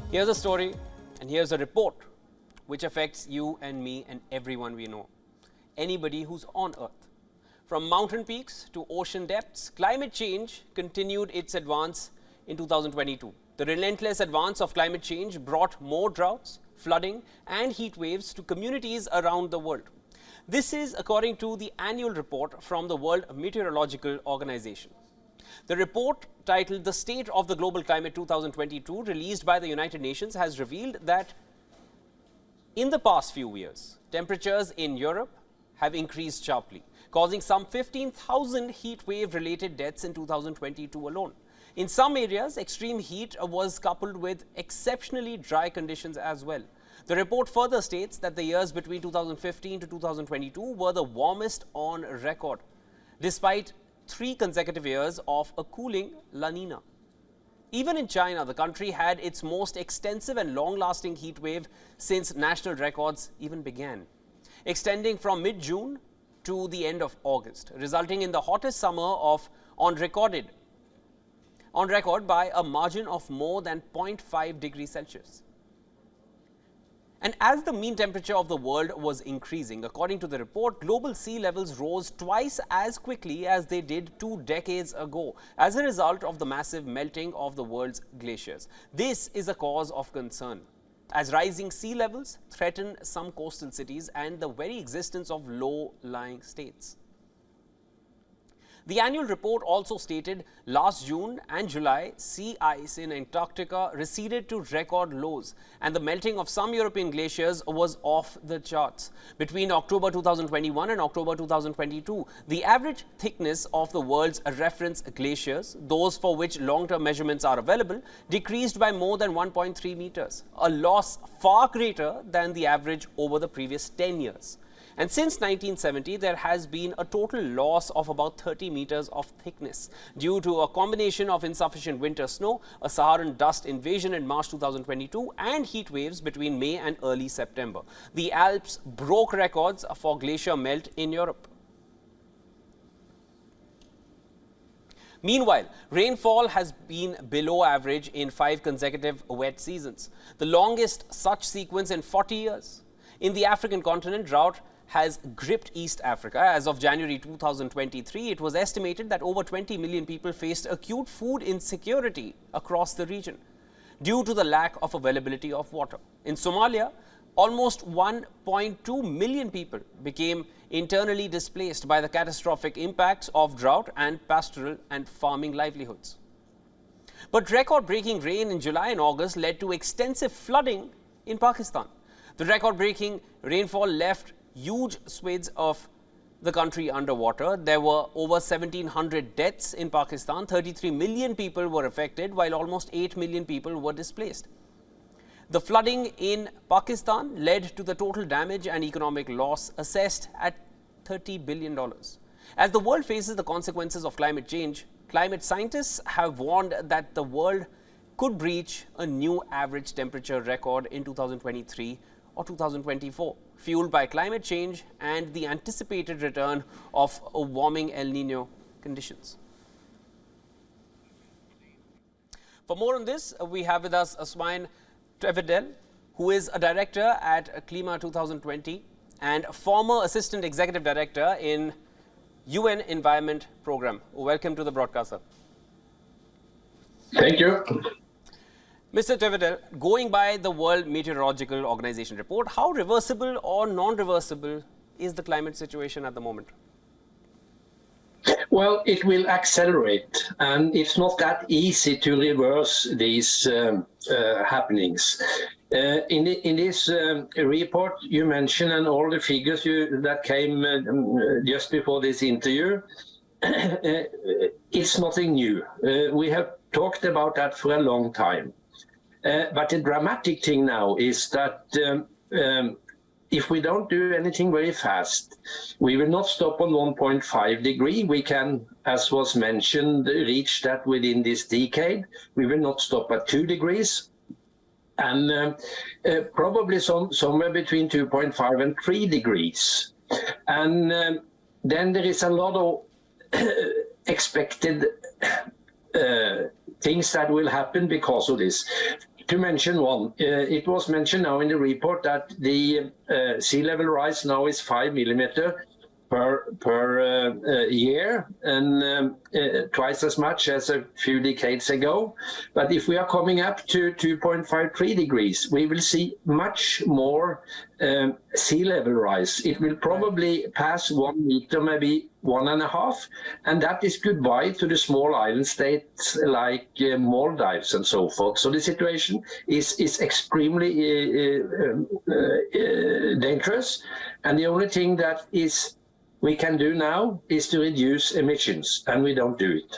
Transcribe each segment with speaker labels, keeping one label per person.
Speaker 1: Here's a story and here's a report which affects you and me and everyone we know. Anybody who's on Earth. From mountain peaks to ocean depths, climate change continued its advance in 2022. The relentless advance of climate change brought more droughts, flooding and heat waves to communities around the world. This is according to the annual report from the World Meteorological Organization. The report, titled The State of the Global Climate 2022, released by the United Nations, has revealed that in the past few years, temperatures in Europe have increased sharply, causing some 15,000 heat wave-related deaths in 2022 alone. In some areas, extreme heat was coupled with exceptionally dry conditions as well. The report further states that the years between 2015 to 2022 were the warmest on record, despite 3 consecutive years of a cooling La Nina. Even in China, the country had its most extensive and long-lasting heat wave since national records even began, extending from mid-June to the end of August, resulting in the hottest summer on record by a margin of more than 0.5 degrees Celsius. And as the mean temperature of the world was increasing, according to the report, global sea levels rose twice as quickly as they did 2 decades ago as a result of the massive melting of the world's glaciers. This is a cause of concern, as rising sea levels threaten some coastal cities and the very existence of low-lying states. The annual report also stated last June and July, sea ice in Antarctica receded to record lows and the melting of some European glaciers was off the charts. Between October 2021 and October 2022, the average thickness of the world's reference glaciers, those for which long-term measurements are available, decreased by more than 1.3 meters, a loss far greater than the average over the previous 10 years. And since 1970, there has been a total loss of about 30 meters of thickness due to a combination of insufficient winter snow, a Saharan dust invasion in March 2022, and heat waves between May and early September. The Alps broke records for glacier melt in Europe. Meanwhile, rainfall has been below average in 5 consecutive wet seasons, the longest such sequence in 40 years. In the African continent, drought has gripped East Africa. As of January 2023, it was estimated that over 20 million people faced acute food insecurity across the region due to the lack of availability of water. In Somalia, almost 1.2 million people became internally displaced by the catastrophic impacts of drought and pastoral and farming livelihoods. But record-breaking rain in July and August led to extensive flooding in Pakistan. The record-breaking rainfall left huge swathes of the country underwater. There were over 1,700 deaths in Pakistan. 33 million people were affected, while almost 8 million people were displaced. The flooding in Pakistan led to the total damage and economic loss assessed at $30 billion. As the world faces the consequences of climate change, climate scientists have warned that the world could breach a new average temperature record in 2023 or 2024, fueled by climate change and the anticipated return of a warming El Nino conditions. For more on this, we have with us Svein Tvedt, who is a director at Klima 2020 and former assistant executive director in UN Environment Program. Welcome to the broadcast, sir.
Speaker 2: Thank you.
Speaker 1: Mr. Tvedt, going by the World Meteorological Organization report, how reversible or non-reversible is the climate situation at the moment?
Speaker 2: Well, it will accelerate, and it's not that easy to reverse these happenings. In this report you mentioned, and all the figures that came just before this interview, it's nothing new. We have talked about that for a long time. But the dramatic thing now is that if we don't do anything very fast, we will not stop on 1.5 degree. We can, as was mentioned, reach that within this decade. We will not stop at 2 degrees. And probably somewhere between 2.5 and 3 degrees. And then there is a lot of expected things that will happen because of this. to mention one, it was mentioned now in the report that the sea level rise now is 5 millimeter per year, and twice as much as a few decades ago. But if we are coming up to 2.53 degrees, we will see much more sea level rise. It will probably pass 1 meter, maybe 1.5, and that is goodbye to the small island states like Maldives and so forth. So the situation is extremely dangerous, and the only thing that we can do now is to reduce emissions, and we don't do it.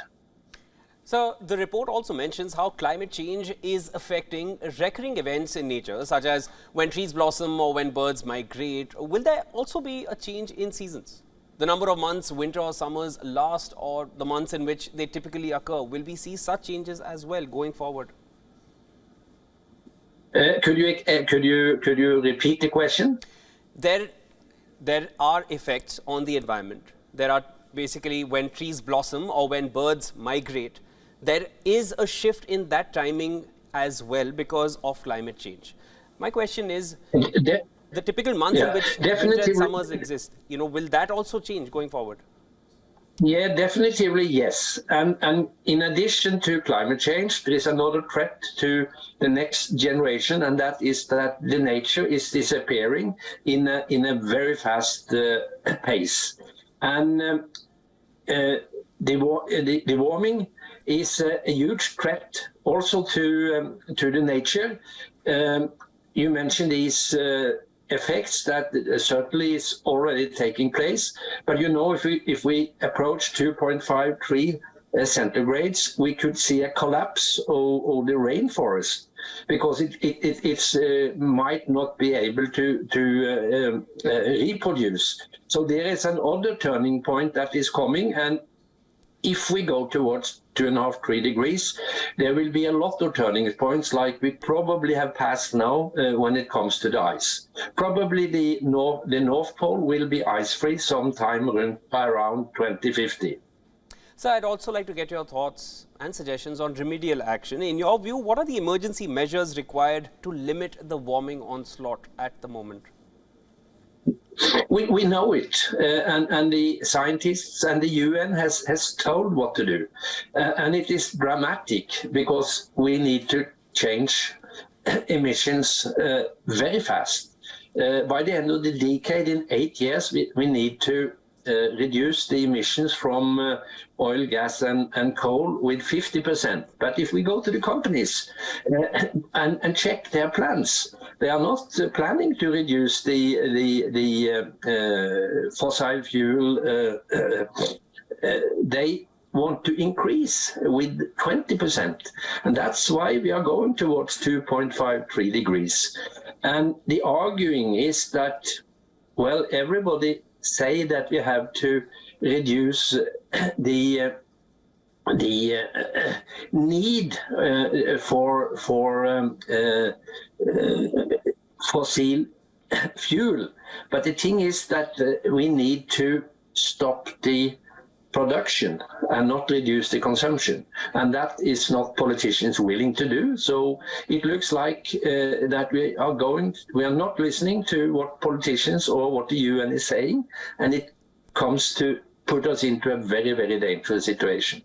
Speaker 1: So the report also mentions how climate change is affecting recurring events in nature, such as when trees blossom or when birds migrate. Will there also be a change in seasons? The number of months winter or summers last, or the months in which they typically occur, will we see such changes as well going forward?
Speaker 2: Could you repeat the question?
Speaker 1: There are effects on the environment. There are basically when trees blossom or when birds migrate. There is a shift in that timing as well because of climate change. My question is, the typical months in which winter and summers exist, will that also change going forward?
Speaker 2: Yeah, definitely yes. And in addition to climate change, there is another threat to the next generation, and that is that the nature is disappearing in a very fast pace. And the warming is a huge threat also to the nature. You mentioned these effects that certainly is already taking place. But if we approach 2.53 centigrades, we could see a collapse of the rainforest, because it might not be able to reproduce. So there is another turning point that is coming, and if we go towards 2.5, 3 degrees, there will be a lot of turning points like we probably have passed now when it comes to the ice. Probably the North Pole will be ice-free sometime around 2050.
Speaker 1: So I'd also like to get your thoughts and suggestions on remedial action. In your view, what are the emergency measures required to limit the warming onslaught at the moment?
Speaker 2: We know it, and the scientists and the UN has told what to do, and it is dramatic because we need to change emissions very fast. By the end of the decade, in 8 years, we need to reduce the emissions from oil, gas and coal with 50%. But if we go to the companies and check their plans, they are not planning to reduce the fossil fuel. They want to increase with 20%. And that's why we are going towards 2.53 degrees. And the arguing is that, well, everybody say that we have to reduce the need for fossil fuel, but the thing is that we need to stop the production and not reduce the consumption, and that is not politicians willing to do. So it looks like that we are not listening to what politicians or what the UN is saying, and it comes to put us into a very, very dangerous situation.